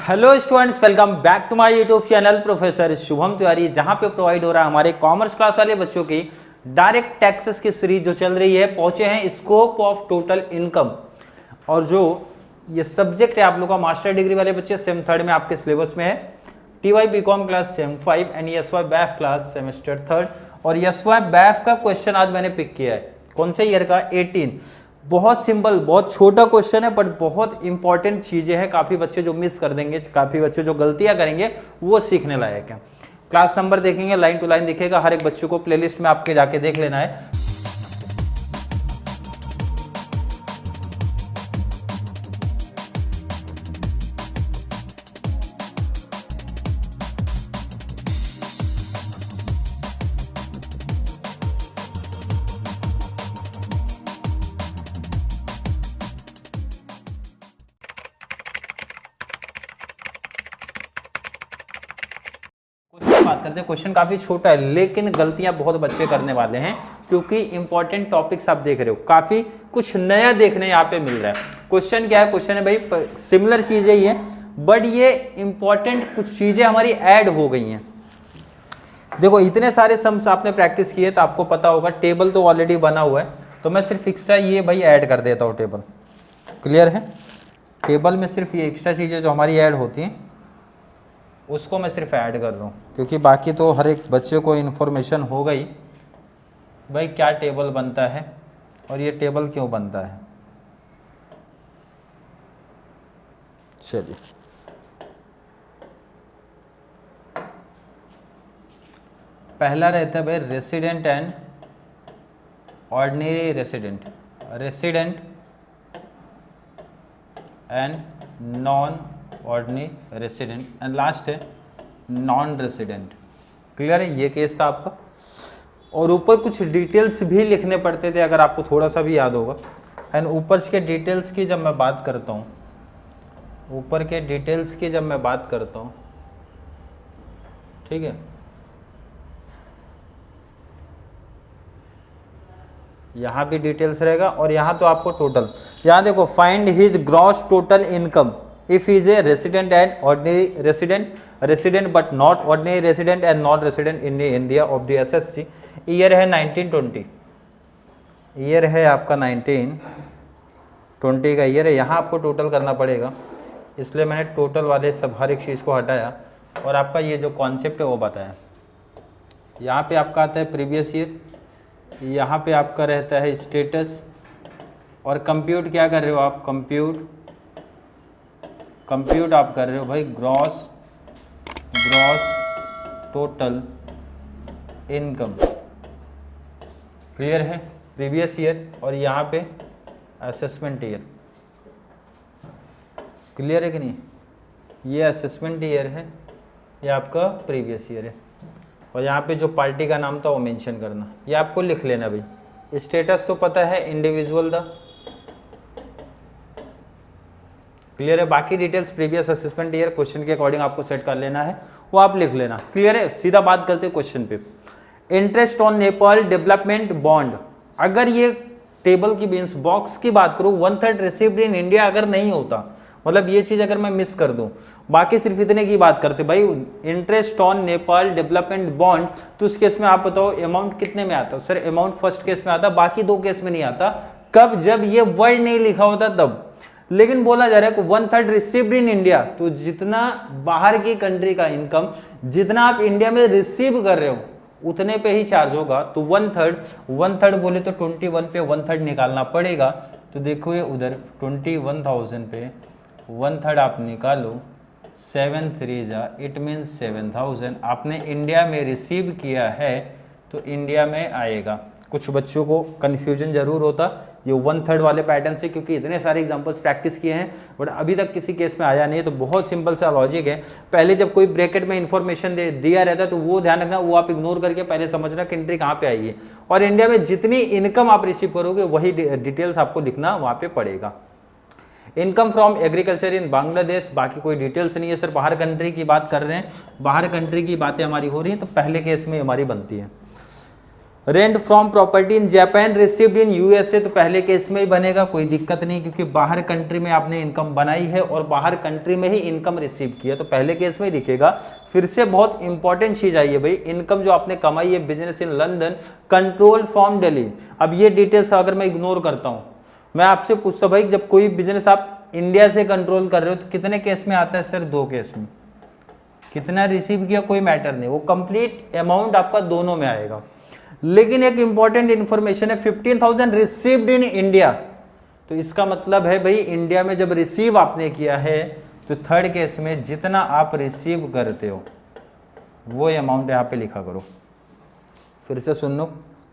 Hello students, welcome back to my YouTube channel professor Shubham Tiwari, जहां पे provide हो रहा है हमारे कॉमर्स क्लास वाले बच्चों की डायरेक्ट टैक्सेस की सीरीज जो चल रही है। पहुंचे हैं स्कोप ऑफ टोटल इनकम, और जो ये सब्जेक्ट है आप लोग का मास्टर डिग्री वाले बच्चे सेम थर्ड में आपके सिलेबस में है। TY BCom class sem 5 and SY BAF class semester third. और एसवाई बैफ का क्वेश्चन आज मैंने पिक किया है, कौन से ईयर का? 18। बहुत सिंपल, बहुत छोटा क्वेश्चन है, बट बहुत इंपॉर्टेंट चीजें हैं। काफी बच्चे जो मिस कर देंगे, काफी बच्चे जो गलतियां करेंगे, वो सीखने लायक है। क्लास नंबर देखेंगे, लाइन टू लाइन दिखेगा, हर एक बच्चे को प्लेलिस्ट में आपके जाके देख लेना है। बात करते हैं, क्वेश्चन काफी छोटा है लेकिन गलतियां बहुत बच्चे करने वाले हैं, क्योंकि इंपॉर्टेंट टॉपिक्स आप देख रहे हो, काफी कुछ नया देखने यहाँ पे मिल रहा है। क्वेश्चन क्या है? क्वेश्चन है भाई सिमिलर चीजें ही है, बट ये इंपॉर्टेंट कुछ चीजें हमारी ऐड हो गई हैं। देखो, इतने सारे सम्स आपने प्रैक्टिस किए तो आपको पता होगा, टेबल तो ऑलरेडी बना हुआ है, तो मैं सिर्फ एक्स्ट्रा ये भाई ऐड कर देता हूँ टेबल। क्लियर है? टेबल में सिर्फ ये एक्स्ट्रा चीजें जो हमारी ऐड होती हैं उसको मैं सिर्फ ऐड कर रहा हूँ, क्योंकि बाकी तो हर एक बच्चे को इन्फॉर्मेशन हो गई भाई क्या टेबल बनता है और ये टेबल क्यों बनता है। चलिए, पहला रहता है भाई resident and ordinary resident, resident and non ordinary resident, and last है नॉन रेसिडेंट। क्लियर है? ये केस था आपका। और ऊपर कुछ डिटेल्स भी लिखने पड़ते थे, अगर आपको थोड़ा सा भी याद होगा। एंड ऊपर के डिटेल्स की जब मैं बात करता हूँ, ऊपर के डिटेल्स की जब मैं बात करता हूँ, ठीक है, यहाँ भी डिटेल्स रहेगा और यहाँ तो आपको टोटल, यहाँ देखो, find his gross total income if he is a resident and ordinary resident but not ordinary resident and non resident in India of the SSC। Year है 1920, ईयर है आपका 1920 का ईयर है। यहाँ आपको टोटल करना पड़ेगा, इसलिए मैंने टोटल वाले सब हर एक चीज़ को हटाया और आपका ये जो कॉन्सेप्ट है वो बताया। यहाँ पे आपका आता है प्रीवियस ईयर, यहाँ पे आपका रहता है स्टेटस, और कंप्यूट क्या कर रहे हो आप? कंप्यूट आप कर रहे हो भाई ग्रॉस टोटल इनकम। क्लियर है? प्रीवियस ईयर, और यहाँ पे असेसमेंट ईयर। क्लियर है कि नहीं? ये असेसमेंट ईयर है, ये आपका प्रीवियस ईयर है, और यहाँ पे जो पार्टी का नाम था वो मेंशन करना, ये आपको लिख लेना भाई। स्टेटस तो पता है, इंडिविजुअल था। क्लियर है? बाकी details previous assessment year question के अकॉर्डिंग आपको सेट कर लेना है, वो आप लिख लेना। क्लियर है? सीधा बात करते हैं क्वेश्चन पे। Interest on Nepal development bond, अगर ये टेबल की बीन्स बॉक्स की बात करूं, 1/3 रिसीव्ड इन इंडिया अगर नहीं होता, मतलब ये चीज अगर मैं मिस कर दूं, बाकी सिर्फ इतने की बात करते भाई, interest on Nepal development bond, तो उस केस में आप बताओ अमाउंट कितने में आता? सर अमाउंट फर्स्ट केस में आता, बाकी दो केस में नहीं आता। कब? जब ये वर्ड नहीं लिखा होता तब। लेकिन बोला जा रहा है कि 1/3 रिसीव्ड इन इंडिया, तो जितना बाहर की कंट्री का इनकम जितना आप इंडिया में रिसीव कर रहे हो उतने पे ही चार्ज होगा। तो 1/3 बोले तो 21 पे 1/3 निकालना पड़ेगा। तो देखो ये उधर 21,000 पे 1/3 आप निकालो, 7 3 जा, इट मीन्स 7,000 आपने इंडिया में रिसीव किया है, तो इंडिया में आएगा। कुछ बच्चों को कन्फ्यूजन जरूर होता ये 1/3 वाले पैटर्न से, क्योंकि इतने सारे एग्जांपल्स प्रैक्टिस किए हैं बट अभी तक किसी केस में आया नहीं है। तो बहुत सिंपल सा लॉजिक है, पहले जब कोई ब्रैकेट में इंफॉर्मेशन दिया रहता है तो वो ध्यान रखना, वो आप इग्नोर करके पहले समझना कि एंट्री कहाँ पे आई है, और इंडिया में जितनी इनकम आप रिसीव करोगे वही डिटेल्स आपको लिखना वहाँ पे पड़ेगा। Income from agriculture in Bangladesh, बाकी कोई डिटेल्स नहीं है, सिर्फ बाहर कंट्री की बात कर रहे हैं, बाहर कंट्री की बातें हमारी हो रही हैं, तो पहले केस में हमारी बनती है। Rent from property in Japan received in USA, तो पहले केस में ही बनेगा, कोई दिक्कत नहीं, क्योंकि बाहर कंट्री में आपने इनकम बनाई है और बाहर कंट्री में ही इनकम रिसीव किया, तो पहले केस में ही दिखेगा। फिर से बहुत इंपॉर्टेंट चीज आई है भाई, इनकम जो आपने कमाई है business in London control from Delhi. अब ये डिटेल्स अगर मैं इग्नोर करता हूँ, मैं आपसे पूछता भाई जब कोई बिजनेस आप इंडिया से कंट्रोल कर रहे हो तो कितने केस में आता है सर? 2 केस में। कितना रिसीव किया कोई मैटर नहीं, वो कंप्लीट अमाउंट आपका दोनों में आएगा। लेकिन एक इंपॉर्टेंट इंफॉर्मेशन है, 15,000 रिसीव्ड इन इंडिया, तो इसका मतलब है भाई इंडिया में जब रिसीव आपने किया है तो थर्ड केस में जितना आप रिसीव करते हो वो अमाउंट यहाँ पे लिखा करो। फिर से सुन लो,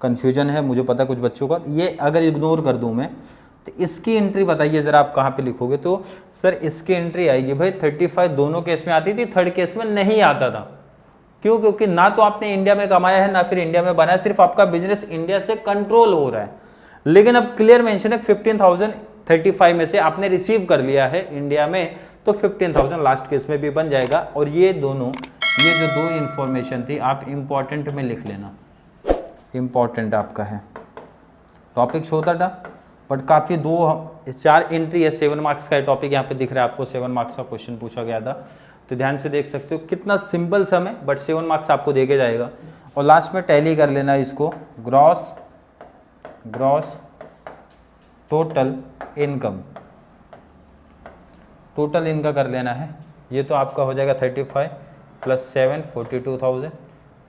कंफ्यूजन है मुझे पता कुछ बच्चों का, ये अगर इग्नोर कर दूं मैं तो इसकी एंट्री बताइए जरा आप कहाँ पे लिखोगे? तो सर इसकी एंट्री आएगी भाई 35 दोनों केस में आती थी, थर्ड केस में नहीं आता था। क्यों? क्योंकि ना तो आपने इंडिया में कमाया है ना फिर इंडिया में बनाया, सिर्फ आपका बिजनेस इंडिया से कंट्रोल हो रहा है। लेकिन अब क्लियर मेंशन है 15,000 35 में से आपने रिसीव कर लिया है इंडिया में, तो 15,000 लास्ट केस में भी बन जाएगा। और ये दोनों, ये जो 2 इंफॉर्मेशन थी आप इंपॉर्टेंट में लिख लेना, इंपॉर्टेंट आपका है, टॉपिक छोटा था बट काफ़ी 4 एंट्री है। 7 मार्क्स का टॉपिक यहाँ पे दिख रहा है आपको, 7 मार्क्स का क्वेश्चन पूछा गया था, तो ध्यान से देख सकते हो कितना सिंपल सम है, बट 7 मार्क्स आपको देके जाएगा। और लास्ट में टैली कर लेना इसको, ग्रॉस टोटल इनकम, टोटल इनका कर लेना है। ये तो आपका हो जाएगा 35 + 7 42,000,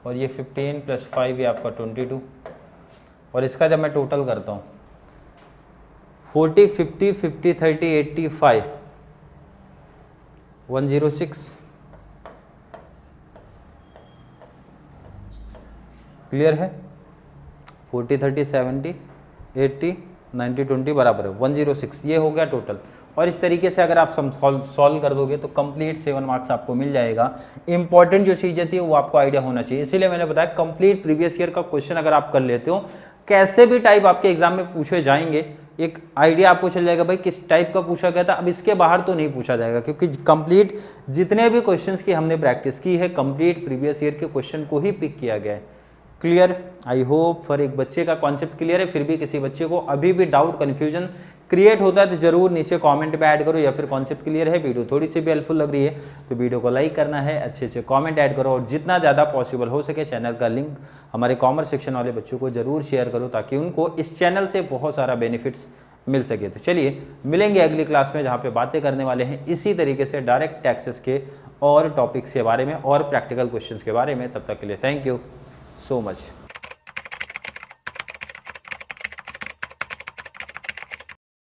और ये 15 + 5 ये आपका 22। और इसका जब मैं टोटल करता हूँ 40 50 50 30 85 106, क्लियर है? 40 30 70 80 90 20 बराबर है 106, ये हो गया टोटल। और इस तरीके से अगर आप सॉल्व कर दोगे तो कंप्लीट 7 मार्क्स आपको मिल जाएगा। इंपॉर्टेंट जो चीज़ें थी वो आपको आइडिया होना चाहिए, इसीलिए मैंने बताया कंप्लीट प्रीवियस ईयर का क्वेश्चन अगर आप कर लेते हो, कैसे भी टाइप आपके एग्जाम में पूछे जाएंगे, एक आइडिया आपको चल जाएगा भाई किस टाइप का पूछा गया था। अब इसके बाहर तो नहीं पूछा जाएगा, क्योंकि कंप्लीट जितने भी क्वेश्चंस की हमने प्रैक्टिस की है कंप्लीट प्रीवियस ईयर के क्वेश्चन को ही पिक किया गया है। क्लियर? आई होप फॉर एक बच्चे का कॉन्सेप्ट क्लियर है। फिर भी किसी बच्चे को अभी भी डाउट कन्फ्यूजन क्रिएट होता है तो जरूर नीचे कमेंट में ऐड करो, या फिर कॉन्सेप्ट क्लियर है, वीडियो थोड़ी सी भी हेल्पफुल लग रही है तो वीडियो को लाइक करना है, अच्छे अच्छे कमेंट ऐड करो, और जितना ज़्यादा पॉसिबल हो सके चैनल का लिंक हमारे कॉमर्स सेक्शन वाले बच्चों को जरूर शेयर करो, ताकि उनको इस चैनल से बहुत सारा बेनिफिट्स मिल सके। तो चलिए मिलेंगे अगली क्लास में, जहाँ पे बातें करने वाले हैं इसी तरीके से डायरेक्ट टैक्सेस के और टॉपिक्स के बारे में और प्रैक्टिकल क्वेश्चंस के बारे में। तब तक के लिए थैंक यू सो मच।